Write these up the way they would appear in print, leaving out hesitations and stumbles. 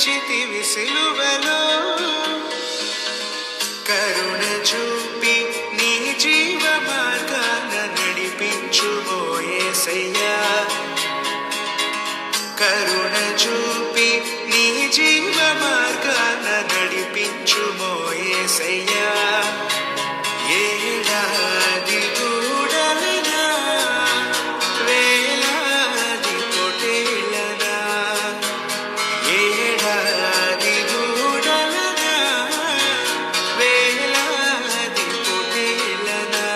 నిలిచితివి సిలువలో, కరుణ చూపి నీ జీవ మార్గాన నడిపించుమో యేసయ్యా. కరుణ చూపి నీ జీవ మార్గాన నడిపించుమో యేసయ్యా. ఏడాది దూడలనా, వేలాది పొటేళ్ళనా, ఏడాది దూడలనా, వేలాది పొటేళ్ళనా,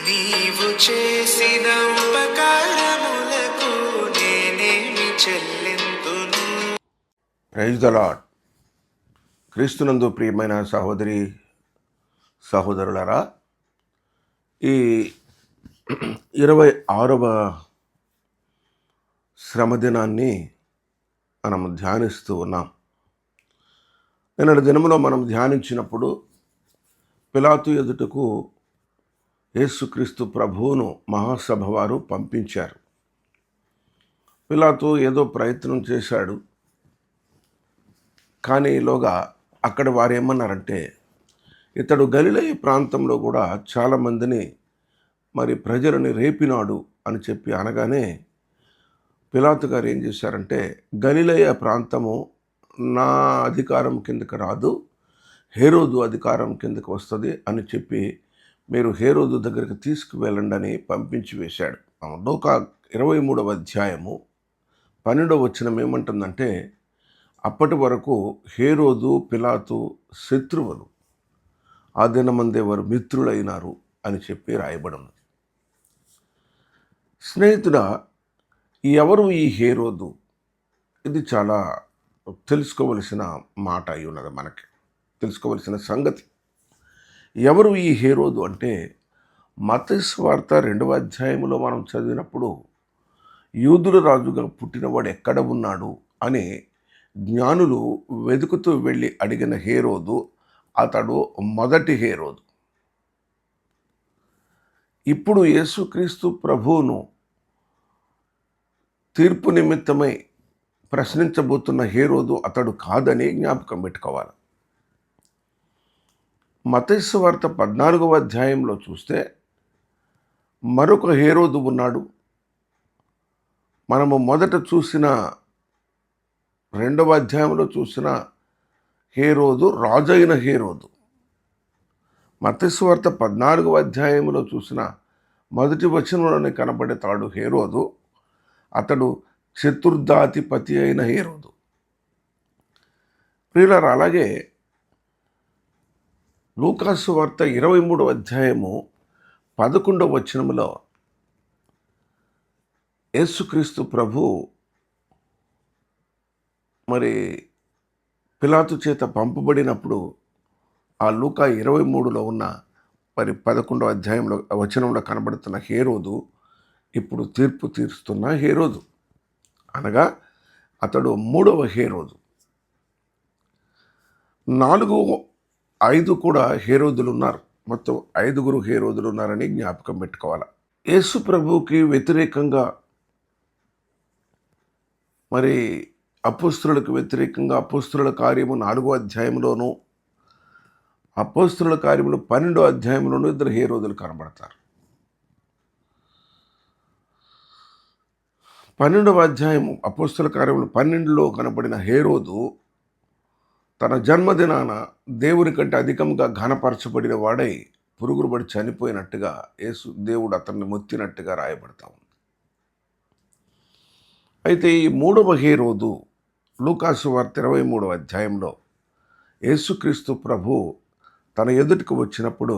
నీవు చేసిన ఉపకారములకు నేనేమి చెల్లింతును. Praise the lord. క్రీస్తునందు ప్రియమైన సహోదరి సహోదరులారా, ఈ 26వ శ్రమదినాన్ని మనం ధ్యానిస్తూ ఉన్నాం. నిన్నటి దినంలో మనం ధ్యానించినప్పుడు పిలాతు ఎదుటకు యేసుక్రీస్తు ప్రభువును మహాసభ వారు పంపించారు. పిలాతు ఏదో ప్రయత్నం చేశాడు, కానీ ఈలోగా అక్కడ వారు ఏమన్నారంటే, ఇతడు గలిలయ ప్రాంతంలో కూడా చాలామందిని ప్రజలని రేపినాడు అని చెప్పి అనగానే పిలాతు గారు ఏం చేశారంటే, గలిలయ ప్రాంతము నా అధికారం కిందకి రాదు, హేరోదు అధికారం కిందకి వస్తుంది అని చెప్పి మీరు హేరోదు దగ్గరికి తీసుకువెళ్ళండి అని పంపించి వేశాడు. లూకా 23వ అధ్యాయము 12వ వచనం ఏమంటుందంటే, అప్పటి వరకు హేరోదు పిలాతు శత్రువులు, ఆ దినమందే వారు మిత్రులైనారు అని చెప్పి రాయబడింది. స్నేహితుడా, ఎవరు ఈ హేరోదు? ఇది చాలా తెలుసుకోవలసిన మాట అయి ఉన్నది, మనకి తెలుసుకోవలసిన సంగతి. ఎవరు ఈ హేరోదు అంటే, మత్తయి సువార్త 2వ అధ్యాయంలో మనం చదివినప్పుడు యూదుల రాజుగా పుట్టినవాడు ఎక్కడ ఉన్నాడు అని జ్ఞానులు వెతుకుతూ వెళ్ళి అడిగిన హేరోదు అతడు మొదటి హేరోదు. ఇప్పుడు యేసుక్రీస్తు ప్రభువును తీర్పు నిమిత్తమై ప్రశ్నించబోతున్న హేరోదు అతడు కాదని జ్ఞాపకం పెట్టుకోవాలి. మత్తయి సువార్త 14వ అధ్యాయంలో చూస్తే మరొక హేరోదు ఉన్నాడు. మనము మొదట చూసిన 2వ అధ్యాయంలో చూసిన హేరోదు రాజైన హేరోదు. మత్తయి సువార్త 14వ అధ్యాయంలో చూసిన మొదటి వచనంలోనే కనబడతాడు హేరోదు. అతడు చతుర్థాధిపతి అయిన హేరోదు. ప్రియులారా, అలాగే లూకా సువార్త 23వ అధ్యాయము 11వ వచనంలో యేసుక్రీస్తు ప్రభు పిలాతు చేత పంపబడినప్పుడు ఆ లూకా 23లో ఉన్న 11వ అధ్యాయంలో వచనంలో కనబడుతున్న హేరోదు ఇప్పుడు తీర్పు తీరుస్తున్న హేరోదు, అనగా అతడు 3వ హేరోదు. 4, 5 కూడా హేరోదులు ఉన్నారు. మొత్తం 5గురు హేరోదులు ఉన్నారని జ్ఞాపకం పెట్టుకోవాలి. యేసు ప్రభువుకి వ్యతిరేకంగా అపోస్తలులకు వ్యతిరేకంగా అపోస్తలుల కార్యము 4వ అధ్యాయంలోనూ అపోస్తలుల కార్యములు 12వ అధ్యాయంలోనూ ఇద్దరు హేరోదులు కనబడతారు. 12వ అధ్యాయము అపోస్తలుల కార్యములు 12లో కనబడిన హేరోదు తన జన్మదినాన దేవుని కంటే అధికంగా ఘనపరచబడిన వాడై పురుగురుబడి చనిపోయినట్టుగా దేవుడు అతన్ని మొత్తినట్టుగా రాయబడతా ఉంది. అయితే ఈ 3వ హేరోదు లూకా సువార్త 23వ అధ్యాయంలో యేసుక్రీస్తు ప్రభు తన ఎదుటికి వచ్చినప్పుడు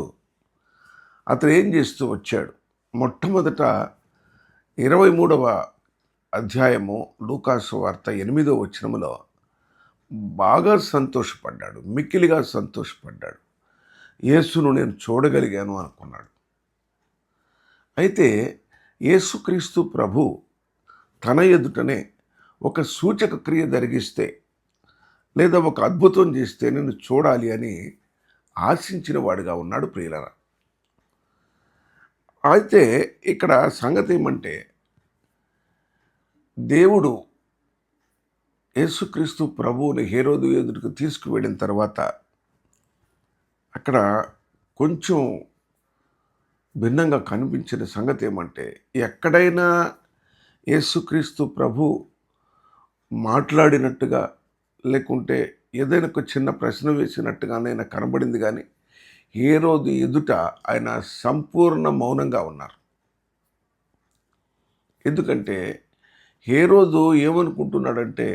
అతను ఏం చేస్తూ వచ్చాడు? మొట్టమొదట 23వ అధ్యాయము లూకా సువార్త 8వ వచనములో బాగా సంతోషపడ్డాడు, మిక్కిలిగా సంతోషపడ్డాడు. యేసును నేను చూడగలిగాను అనుకున్నాడు. అయితే యేసుక్రీస్తు ప్రభు తన ఎదుటనే ఒక సూచక క్రియ జరిగిస్తే లేదా ఒక అద్భుతం చేస్తే నేను చూడాలి అని ఆశించిన వాడిగా ఉన్నాడు ప్రియులారా. అయితే ఇక్కడ సంగతి ఏమంటే, దేవుడు యేసుక్రీస్తు ప్రభువుని హేరోదు ఎదుటికి తీసుకువెళ్ళిన తర్వాత అక్కడ కొంచెం భిన్నంగా కనిపించిన సంగతి ఏమంటే, ఎక్కడైనా యేసుక్రీస్తు ప్రభు మాట్లాడినట్టుగా, లేకుంటే ఏదైనా ఒక చిన్న ప్రశ్న వేసినట్టుగానైనా కనబడింది కానీ, హేరోదు ఎదుట ఆయన సంపూర్ణ మౌనంగా ఉన్నారు. ఎందుకంటే హేరోదు ఏమనుకుంటున్నాడంటే,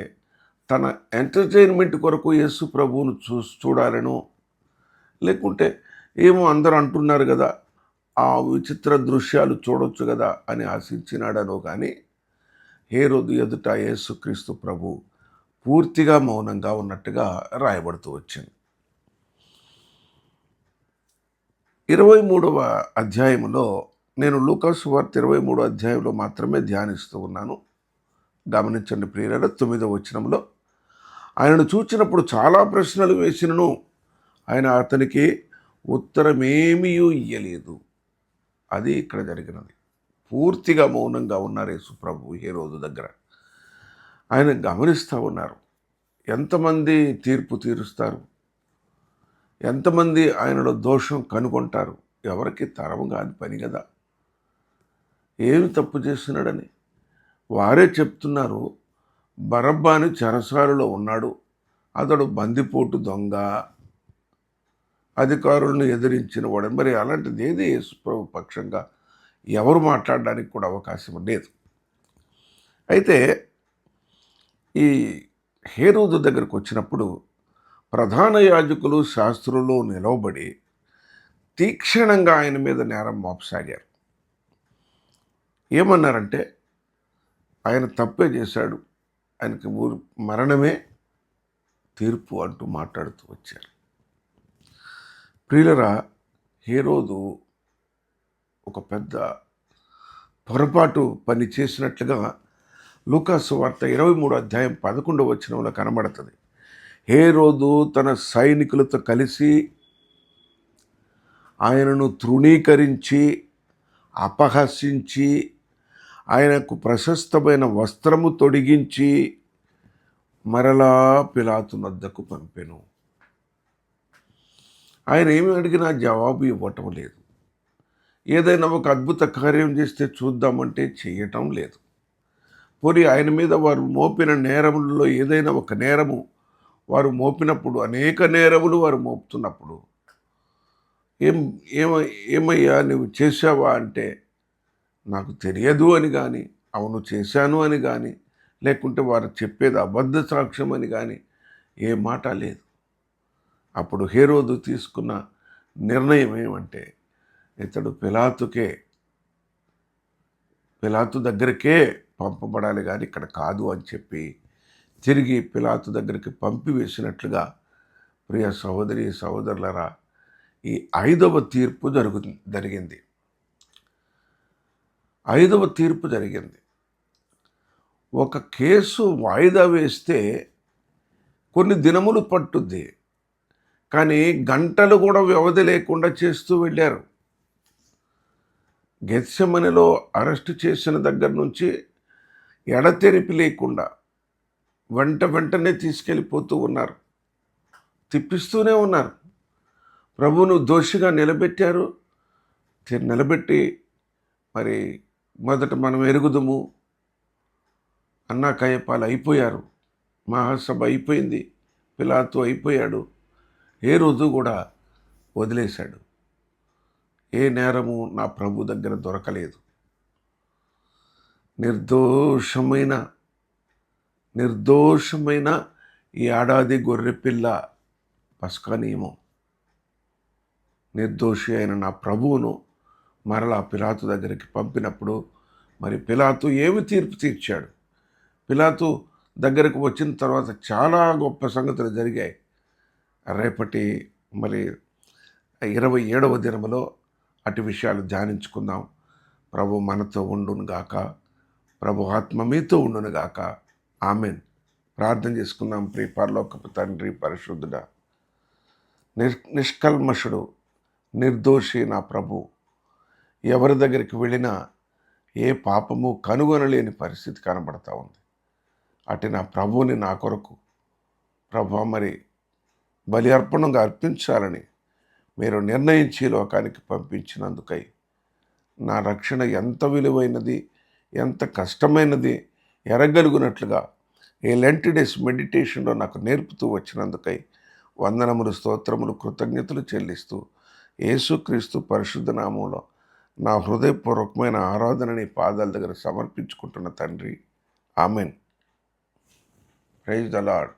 తన ఎంటర్టైన్మెంట్ కొరకు యేసు ప్రభువును చూడాలనో, లేకుంటే ఏమో అందరూ అంటున్నారు కదా, ఆ విచిత్ర దృశ్యాలు చూడొచ్చు కదా అని ఆశించినాడనో కానీ, హేరోదు ఎదుట యేసుక్రీస్తు ప్రభు పూర్తిగా మౌనంగా ఉన్నట్టుగా రాయబడుతూ వచ్చింది. 23వ అధ్యాయంలో నేను లూకాసు వార్త 23వ అధ్యాయంలో మాత్రమే ధ్యానిస్తూ ఉన్నాను. గమనించండి ప్రియులారా, 9వ వచనంలో ఆయనను చూచినప్పుడు చాలా ప్రశ్నలు వేసినను ఆయన అతనికి ఉత్తరమేమీ ఇయ్యలేదు. అది ఇక్కడ జరిగినది. పూర్తిగా మౌనంగా ఉన్నారు యేసు ప్రభు హేరోదు దగ్గర. ఆయన గమనిస్తూ ఉన్నారు. ఎంతమంది తీర్పు తీరుస్తారు, ఎంతమంది ఆయనలో దోషం కనుగొంటారు. ఎవరికి తరం కాని పని కదా. ఏమి తప్పు చేస్తున్నాడని వారే చెప్తున్నారు. బరబ్బాని చెరసాలలో ఉన్నాడు, అతడు బందిపోటు దొంగ, అధికారులను ఎదిరించిన వాడు. మరి అలాంటిది ఏది యేసు ప్రభు పక్షంగా ఎవరు మాట్లాడడానికి కూడా అవకాశం లేదు. అయితే ఈ హేరోదు దగ్గరకు వచ్చినప్పుడు ప్రధాన యాజకులు శాస్త్రులు నిలవబడి తీక్షణంగా ఆయన మీద నేరం మోపసాగారు. ఏమన్నారంటే, ఆయన తప్పే చేశాడు, ఆయనకి మరణమే తీర్పు అంటూ మాట్లాడుతూ వచ్చారు. ప్రియులరా, హేరోదు ఒక పెద్ద పొరపాటు పని చేసినట్లుగా లూకాసు వార్త 23వ అధ్యాయం 11వ వచనంలో కనబడుతుంది. హేరోదు తన సైనికులతో కలిసి ఆయనను తృణీకరించి, అపహసించి, ఆయనకు ప్రశస్తమైన వస్త్రము తొడిగించి మరలా పిలాతు వద్దకు పంపెను. ఆయన ఏమి అడిగినా జవాబు ఇవ్వటం లేదు. ఏదైనా ఒక అద్భుత కార్యం చేస్తే చూద్దామంటే చేయటం లేదు. పోనీ ఆయన మీద వారు మోపిన నేరములలో ఏదైనా ఒక నేరము వారు మోపినప్పుడు, అనేక నేరములు వారు మోపుతున్నప్పుడు, ఏమయ్యా నువ్వు చేశావా అంటే, నాకు తెలియదు అని కానీ, అవును చేశాను అని కానీ, లేకుంటే వారు చెప్పేది అబద్ధ సాక్ష్యం అని కానీ ఏ మాట లేదు. అప్పుడు హేరోదు తీసుకున్న నిర్ణయం ఏమంటే, ఇతడు పిలాతు దగ్గరికే పంపబడాలి కానీ ఇక్కడ కాదు అని చెప్పి తిరిగి పిలాతు దగ్గరికి పంపివేసినట్లుగా, ప్రియ సహోదరి సహోదరులరా, ఈ 5వ తీర్పు జరిగింది. 5వ తీర్పు జరిగింది. ఒక కేసు వాయిదా వేస్తే కొన్ని దినములు పట్టుద్ది, కానీ గంటలు కూడా వ్యవధి లేకుండా చేస్తూ వెళ్ళారు. గెత్సెమనెలో అరెస్టు చేసిన దగ్గర నుంచి ఎడతెరిపి లేకుండా వెంటనే తీసుకెళ్ళిపోతూ ఉన్నారు, తిప్పిస్తూనే ఉన్నారు. ప్రభువును దోషిగా నిలబెట్టారు. నిలబెట్టి మరి మొదట మనం ఎరుగుదుము అన్నా కయ్యపాలు అయిపోయారు, మహాసభ అయిపోయింది, పిలాతు అయిపోయాడు, హేరోదు కూడా వదిలేశాడు. ఏ నేరము నా ప్రభు దగ్గర దొరకలేదు. నిర్దోషమైన ఈ ఏడాది గొర్రెపిల్ల పస్కా నియమం, నిర్దోషి అయిన నా ప్రభువును మరలా పిలాతు దగ్గరికి పంపినప్పుడు మరి పిలాతు ఏమి తీర్పు తీర్చాడు? పిలాతు దగ్గరకు వచ్చిన తర్వాత చాలా గొప్ప సంగతులు జరిగాయి. రేపటి మరి 27వ దినములో అటు విషయాలు ధ్యానించుకుందాం. ప్రభు మనతో ఉండునుగాక, ప్రభు ఆత్మ మీతో ఉండునుగాక. ఆమెన్. ప్రార్థన చేసుకుందాం. ప్రియ పరలోకపు తండ్రి, పరిశుద్ధుడా, నిష్కల్మషుడు, నిర్దోషి నా ప్రభు, ఎవరి దగ్గరికి వెళ్ళినా ఏ పాపము కనుగొనలేని పరిస్థితి కనబడతా ఉంది. అటు నా ప్రభువుని నా కొరకు ప్రభా మరి బలి అర్పణంగా అర్పించాలని మీరు నిర్ణయించి లోకానికి పంపించినందుకై నా రక్షణ ఎంత విలువైనది, ఎంత కష్టమైనది ఎరగలుగునట్లుగా ఈ లెంట్ డేస్ మెడిటేషన్లో నాకు నేర్పుతూ వచ్చినందుకై వందనములు, స్తోత్రములు, కృతజ్ఞతలు చెల్లిస్తూ యేసుక్రీస్తు పరిశుద్ధ నామంలో నా హృదయపూర్వకమైన ఆరాధన నీ పాదాల దగ్గర సమర్పించుకుంటున్న తండ్రి. ఆమెన్. Praise the lord.